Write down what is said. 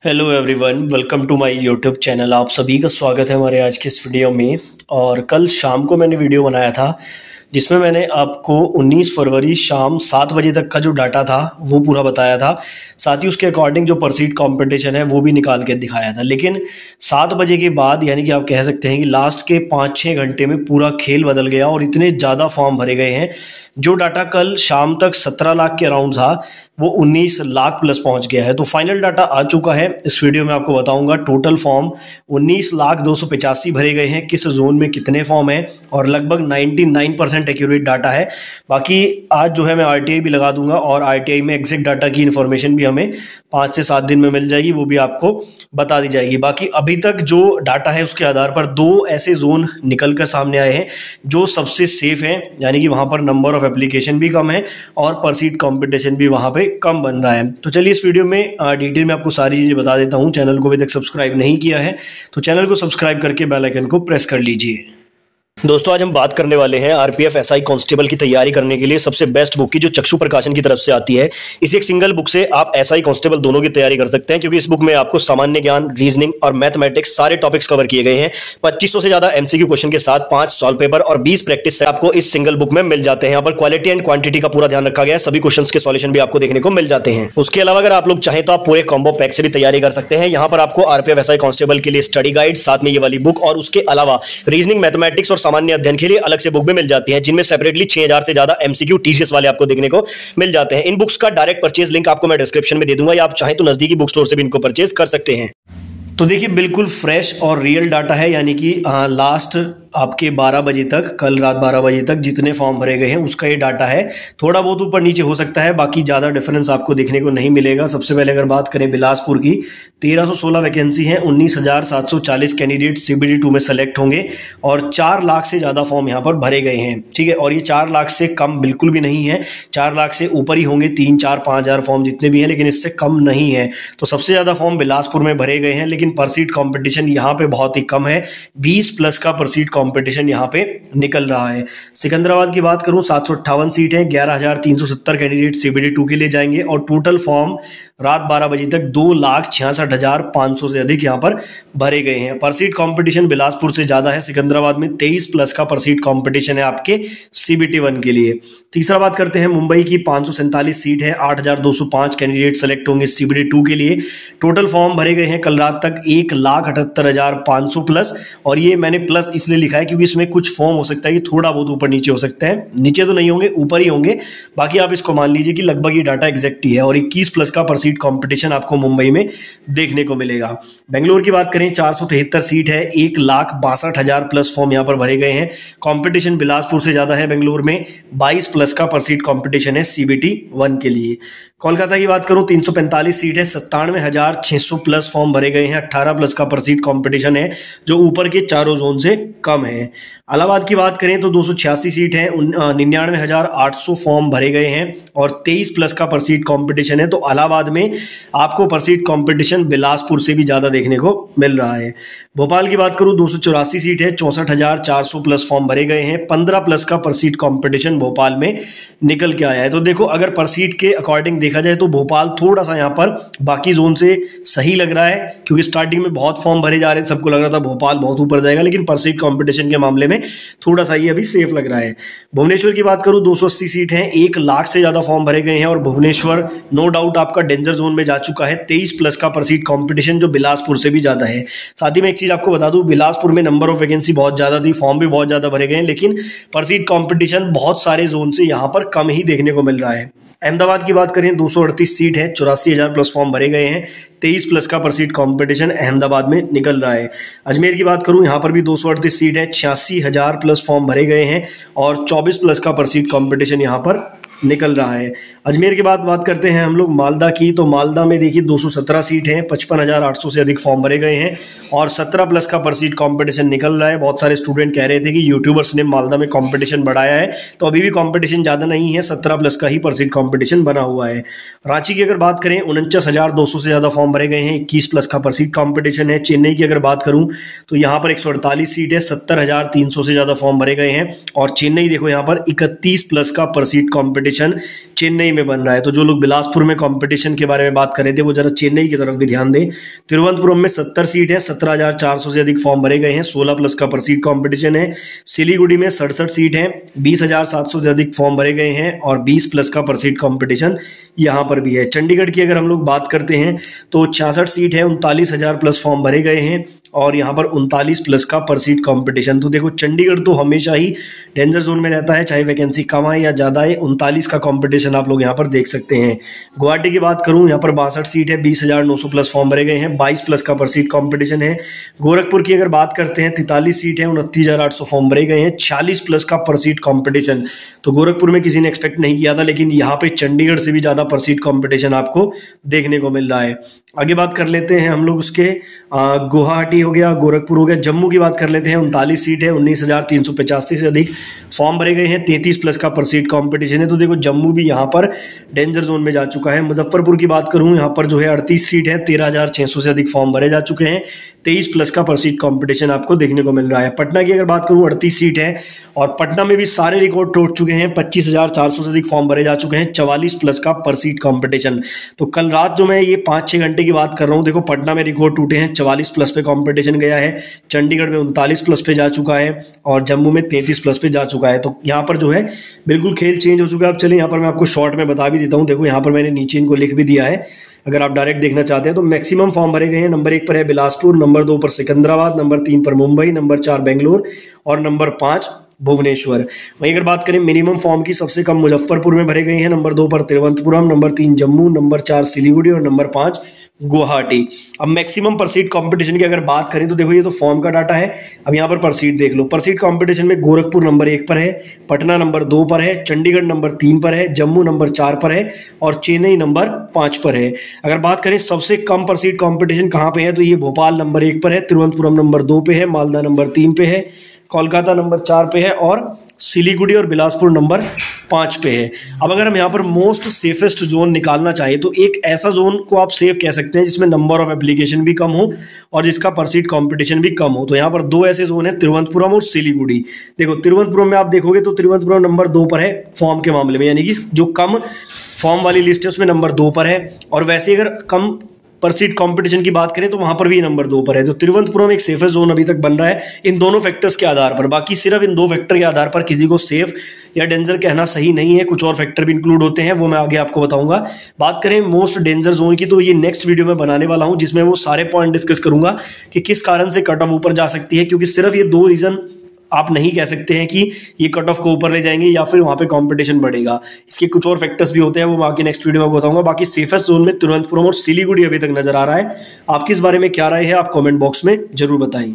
Hello everyone, welcome to my YouTube channel. आप सभी का स्वागत है हमारे आज के इस वीडियो में। और कल शाम को मैंने वीडियो बनाया था जिसमें मैंने आपको 19 फरवरी शाम 7 बजे तक का जो डाटा था वो पूरा बताया था। साथ ही उसके अकॉर्डिंग जो परसीड कंपटीशन है वो भी निकाल के दिखाया था। लेकिन 7 बजे के बाद यानी कि आप कह सकते हैं कि लास्ट के 5-6 घंटे में पूरा खेल बदल गया और इतने ज़्यादा फॉर्म भरे गए हैं। जो डाटा कल शाम तक 17 लाख के अराउंड था वो 19 लाख प्लस पहुंच गया है। तो फाइनल डाटा आ चुका है। इस वीडियो में आपको बताऊंगा टोटल फॉर्म 19,285 भरे गए हैं, किस जोन में कितने फॉर्म हैं, और लगभग 99% एक्यूरेट डाटा है। बाकी आज जो है मैं आरटीआई भी लगा दूंगा और आरटीआई में एग्जैक्ट डाटा की इन्फॉर्मेशन भी हमें 5 से 7 दिन में मिल जाएगी, वो भी आपको बता दी जाएगी। बाकी अभी तक जो डाटा है उसके आधार पर 2 ऐसे जोन निकल कर सामने आए हैं जो सबसे सेफ हैं, यानी कि वहां पर नंबर ऑफ एप्लीकेशन भी कम है और परसीड कॉम्पिटिशन भी वहां पे कम बन रहा है। तो चलिए इस वीडियो में डिटेल में आपको सारी चीजें बता देता हूं। चैनल को अभी तक सब्सक्राइब नहीं किया है तो चैनल को सब्सक्राइब करके बेल आइकन को प्रेस कर लीजिए। दोस्तों आज हम बात करने वाले हैं आरपीएफ एसआई कांस्टेबल की तैयारी करने के लिए सबसे बेस्ट बुक की, जो चक्षु प्रकाशन की तरफ से आती है। इस एक सिंगल बुक से आप एसआई कांस्टेबल दोनों की तैयारी कर सकते हैं, क्योंकि इस बुक में आपको सामान्य ज्ञान, रीजनिंग और मैथमेटिक्स सारे टॉपिक्स कवर किए गए हैं। 2500 से ज्यादा एमसीक्यू क्वेश्चन के साथ 5 सॉल्व पेपर और 20 प्रैक्टिस सेट आपको इस सिंगल बुक में मिल जाते हैं। यहाँ पर क्वालिटी एंड क्वांटिटी का पूरा ध्यान रखा गया है। सभी क्वेश्चन के सॉल्यूशन भी आपको देखने को मिल जाते हैं। उसके अलावा अगर आप लोग चाहें तो आप पूरे कॉम्बो पैक से भी तैयारी कर सकते हैं। यहाँ पर आपको आरपीएफ एसआई कांस्टेबल के लिए स्टडी गाइड, साथ में ये वाली बुक, और उसके अलावा रीजनिंग, मैथमेटिक्स और सामान्य अध्ययन के लिए अलग से बुक में मिल जाती हैं, जिनमें सेपरेटली 6000 से ज्यादा एमसीक्यू टीसीएस वाले आपको देखने को मिल जाते हैं। इन बुक्स का डायरेक्ट परचेज लिंक आपको मैं डिस्क्रिप्शन में दे दूंगा, या आप चाहें तो नजदीकी बुक स्टोर से भी इनको परचेज कर सकते हैं। तो देखिए बिल्कुल फ्रेश और रियल डाटा है, यानी कि लास्ट आपके 12 बजे तक, कल रात 12 बजे तक जितने फॉर्म भरे गए हैं उसका ये डाटा है। थोड़ा बहुत ऊपर नीचे हो सकता है, बाकी ज़्यादा डिफरेंस आपको देखने को नहीं मिलेगा। सबसे पहले अगर बात करें बिलासपुर की, 1316 वैकेंसी हैं, 19,740 कैंडिडेट सीबीडी 2 में सेलेक्ट होंगे और 4 लाख से ज़्यादा फॉर्म यहाँ पर भरे गए हैं। ठीक है, और ये 4 लाख से कम बिल्कुल भी नहीं है, 4 लाख से ऊपर ही होंगे, 3, 4, 5,000 फॉर्म जितने भी हैं, लेकिन इससे कम नहीं है। तो सबसे ज़्यादा फॉर्म बिलासपुर में भरे गए हैं, लेकिन परसीड कॉम्पिटिशन यहाँ पे बहुत ही कम है। 20 प्लस का परसीड कॉम्पिटिशन यहाँ पे निकल रहा है। सिकंदराबाद की बात करूं, 758 सीट है, 11,370 कैंडिडेट सीबीडी 2 के लिए जाएंगे और टोटल फॉर्म रात 12 बजे तक 2,66,500 से अधिक यहाँ पर भरे गए हैं। परसीड कंपटीशन बिलासपुर से ज्यादा है। सिकंदराबाद में 23 प्लस का परसीड कंपटीशन है आपके सीबीटी 1 के लिए। तीसरा बात करते हैं मुंबई की, 547 सीट है, 8,205 कैंडिडेट सेलेक्ट होंगे सीबीडी 2 के लिए। टोटल फॉर्म भरे गए हैं कल रात तक 1,78,500 प्लस, और ये मैंने प्लस इसलिए लिखा है क्योंकि इसमें कुछ फॉर्म हो सकता है कि थोड़ा बहुत ऊपर नीचे हो सकता है, नीचे तो नहीं होंगे, ऊपर ही होंगे। बाकी आप इसको मान लीजिए कि लगभग ये डाटा एग्जैक्ट ही है। और 21 प्लस का परसीड कंपटीशन आपको मुंबई में देखने को मिलेगा। बेंगलोर की बात करें, 473 सीट है, 1,62,000 प्लस फॉर्म यहाँ पर भरे गए हैं। कंपटीशन बिलासपुर से ज्यादा है। बेंगलोर में 22 प्लस का परसीड कंपटीशन है सीबीटी 1 के लिए। कोलकाता की बात करूं, 345 सीट है, 97,600 प्लस फॉर्म भरे गए हैं, 18 प्लस का परसीड कंपटीशन है, जो ऊपर के चारों जोन से कम है। इलाहाबाद की बात करें तो 286 सीट है, 99,800 फॉर्म भरे गए हैं और 23 प्लस का परसीड कंपटीशन है। तो इलाहाबाद में आपको परसीड कंपटीशन बिलासपुर से भी ज्यादा देखने को मिल रहा है। भोपाल की बात करूं, 284 सीट है, 64,400 प्लस फॉर्म भरे गए हैं, 15 प्लस का परसीड कंपटीशन भोपाल में निकल के आया है। तो देखो अगर परसीड के अकॉर्डिंग देखा जाए तो भोपाल थोड़ा सा यहाँ पर बाकी जोन से सही लग रहा है, क्योंकि स्टार्टिंग में बहुत फॉर्म भरे जा रहे थे, सबको लग रहा था भोपाल बहुत ऊपर जाएगा, लेकिन परसीड कंपटीशन के मामले में थोड़ा सा ये अभी सेफ लग रहा है। भुवनेश्वर की बात करूं, 280 सीट हैं, 1 लाख से ज्यादा फॉर्म भरे गए हैं और भुवनेश्वर नो डाउट आपका डेंजर जोन में जा चुका है। 23 प्लस का परसीड कंपटीशन जो बिलासपुर से भी ज्यादा है। साथ ही में एक चीज आपको बता दूं, बिलासपुर में नंबर ऑफ वैकेंसी बहुत ज्यादा थी, फॉर्म भी बहुत ज्यादा भरे गए हैं, लेकिन परसीड कंपटीशन बहुत सारे जोन से यहाँ पर कम ही देखने को मिल रहा है। अहमदाबाद की बात करें, 238 सीट है, 84,000 प्लस फॉर्म भरे गए हैं, 23 प्लस का परसीड कंपटीशन अहमदाबाद में निकल रहा है। अजमेर की बात करूं, यहाँ पर भी 238 सीट है, 86,000 प्लस फॉर्म भरे गए हैं और 24 प्लस का परसीड कंपटीशन यहाँ पर निकल रहा है। अजमेर के बाद बात करते हैं हम लोग मालदा की, तो मालदा में देखिए 217 सीट है, 55,800 से अधिक फॉर्म भरे गए हैं और 17 प्लस का परसीड कंपटीशन निकल रहा है। बहुत सारे स्टूडेंट कह रहे थे कि यूट्यूबर्स ने मालदा में कंपटीशन बढ़ाया है, तो अभी भी कंपटीशन ज़्यादा नहीं है, 17 प्लस का ही परसीड कंपटीशन बना हुआ है। रांची की अगर बात करें, 49,200 से ज़्यादा फॉर्म भरे गए हैं, 21 प्लस का परसीड कंपटीशन है। चेन्नई की अगर बात करूँ तो यहाँ पर 148 सीट है, 70,300 से ज़्यादा फॉर्म भरे गए हैं और चेन्नई देखो यहाँ पर 31 प्लस का परसीड कंपटीशन चेन्नई में बन रहा है। तो जो लोग बिलासपुर में कंपटीशन के बारे में बात कर रहे थे वो जरा चेन्नई की तरफ भी ध्यान दें। तिरुवनंतपुरम में 70 सीट है, 17,400 से अधिक फॉर्म भरे गए हैं, 16 प्लस का पर सीट कंपटीशन है। सिलीगुड़ी में 67 सीट है, 20,700 से अधिक फॉर्म भरे गए हैं और 20 प्लस का पर सीट कंपटीशन यहाँ पर भी है। चंडीगढ़ की अगर हम लोग बात करते हैं तो 66 सीट है, 39,000 प्लस फॉर्म भरे गए हैं और यहाँ पर 39 प्लस का पर सीट कंपटीशन। तो देखो चंडीगढ़ तो हमेशा ही डेंजर जोन में रहता है, चाहे वैकेंसी कम आए या ज़्यादा है। 39 का कंपटीशन आप लोग यहाँ पर देख सकते हैं। गुवाहाटी की बात करूँ, यहाँ पर 62 सीट है, 20,900 प्लस फॉर्म भरे गए हैं, 22 प्लस का पर सीट कंपटीशन है। गोरखपुर की अगर बात करते हैं 43 सीट है, 29,800 फॉर्म भरे गए हैं, 40 प्लस का पर सीट कंपटीशन। तो गोरखपुर में किसी ने एक्सपेक्ट नहीं किया था, लेकिन यहाँ पे चंडीगढ़ से भी ज़्यादा पर सीट कंपटीशन आपको देखने को मिल रहा है। आगे बात कर लेते हैं हम लोग उसके, गुवाहाटी हो गया, गोरखपुर हो गया। जम्मू की बात कर लेते हैं, 39 सीट है, 19,385 से अधिक फॉर्म भरे गए हैं, 33 प्लस का पर सीट कंपटीशन है। तो देखो जम्मू भी यहाँ पर डेंजर जोन में जा चुका है। मुजफ्फरपुर की बात करूँ, यहाँ पर जो है 38 सीट है, 13,600 से अधिक फॉर्म भरे जा चुके हैं, 23 प्लस का पर सीट कंपटीशन आपको देखने को मिल रहा है। पटना की अगर बात करूँ 38 सीट है और पटना में भी सारे रिकॉर्ड तोड़ चुके हैं, 25,400 से अधिक फॉर्म भरे जा चुके हैं, 44 प्लस का पर सीट कंपटीशन। तो कल रात जो मैं ये 5-6 घंटे की बात कर रहा हूँ, देखो पटना में रिकॉर्ड टूटे हैं, 44 प्लस पे कंपटीशन गया है, चंडीगढ़ में 39 प्लस पे जा चुका है और जम्मू में 33 प्लस पे जा चुका है। तो यहाँ पर जो है बिल्कुल खेल चेंज हो चुका है। अब चलिए यहाँ पर मैं आपको शॉर्ट में बता भी देता हूँ। देखो यहाँ पर मैंने नीचे इनको लिख भी दिया है, अगर आप डायरेक्ट देखना चाहते हैं तो मैक्सिमम फॉर्म भरे गए हैं। नंबर 1 पर है बिलासपुर, नंबर 2 पर सिकंदराबाद, नंबर 3 पर मुंबई, नंबर 4 बेंगलोर और नंबर 5 भुवनेश्वर। वहीं अगर बात करें मिनिमम फॉर्म की, सबसे कम मुजफ्फरपुर में भरे गए हैं, नंबर 2 पर तिरुवनंतपुरम, नंबर 3 जम्मू, नंबर 4 सिलीगुड़ी और नंबर 5 गुवाहाटी। अब मैक्सिमम पर सीट कंपटीशन की अगर बात करें तो देखो ये तो फॉर्म का डाटा है। अब यहाँ पर सीट देख लो। पर सीट कंपटीशन में गोरखपुर नंबर 1 पर है, पटना नंबर 2 पर है, चंडीगढ़ नंबर 3 पर है, जम्मू नंबर 4 पर है और चेन्नई नंबर 5 पर है। अगर बात करें सबसे कम पर सीट कंपटीशन कहाँ पे है तो ये भोपाल नंबर 1 पर है, तिरुवनंतपुरम नंबर 2 पे है, मालदा नंबर 3 पे है, कोलकाता नंबर 4 पे है और सिलीगुड़ी और बिलासपुर नंबर 5 पे है। अब अगर हम यहाँ पर मोस्ट सेफेस्ट जोन निकालना चाहें तो एक ऐसा जोन को आप सेफ कह सकते हैं जिसमें नंबर ऑफ एप्लीकेशन भी कम हो और जिसका पर सीट कंपटीशन भी कम हो। तो यहाँ पर 2 ऐसे जोन है, तिरुवनंतपुरम और सिलीगुड़ी। देखो तिरुवनंतपुरम में आप देखोगे तो तिरुवनंतपुरम नंबर 2 पर है फॉर्म के मामले में, यानी कि जो कम फॉर्म वाली लिस्ट है उसमें नंबर 2 पर है। और वैसे अगर कम पर सीट कंपटीशन की बात करें तो वहां पर भी नंबर 2 पर है। तो तिरुवनंतपुरम एक सेफेस्ट जोन अभी तक बन रहा है इन दोनों फैक्टर्स के आधार पर। बाकी सिर्फ इन 2 फैक्टर के आधार पर किसी को सेफ या डेंजर कहना सही नहीं है, कुछ और फैक्टर भी इंक्लूड होते हैं, वो मैं आगे आपको बताऊंगा। बात करें मोस्ट डेंजर जोन की तो ये नेक्स्ट वीडियो में बनाने वाला हूं, जिसमें वो सारे पॉइंट डिस्कस करूंगा कि किस कारण से कट ऑफ ऊपर जा सकती है, क्योंकि सिर्फ ये 2 रीजन आप नहीं कह सकते हैं कि ये कट ऑफ को ऊपर ले जाएंगे या फिर वहां पे कंपटीशन बढ़ेगा। इसके कुछ और फैक्टर्स भी होते हैं, वो मैं आगे नेक्स्ट वीडियो में बताऊंगा। बाकी सेफेस्ट जोन में तिरुवनंतपुरम और सिलीगुड़ी अभी तक नजर आ रहा है। आपकी इस बारे में क्या राय है, आप कमेंट बॉक्स में जरूर बताएं।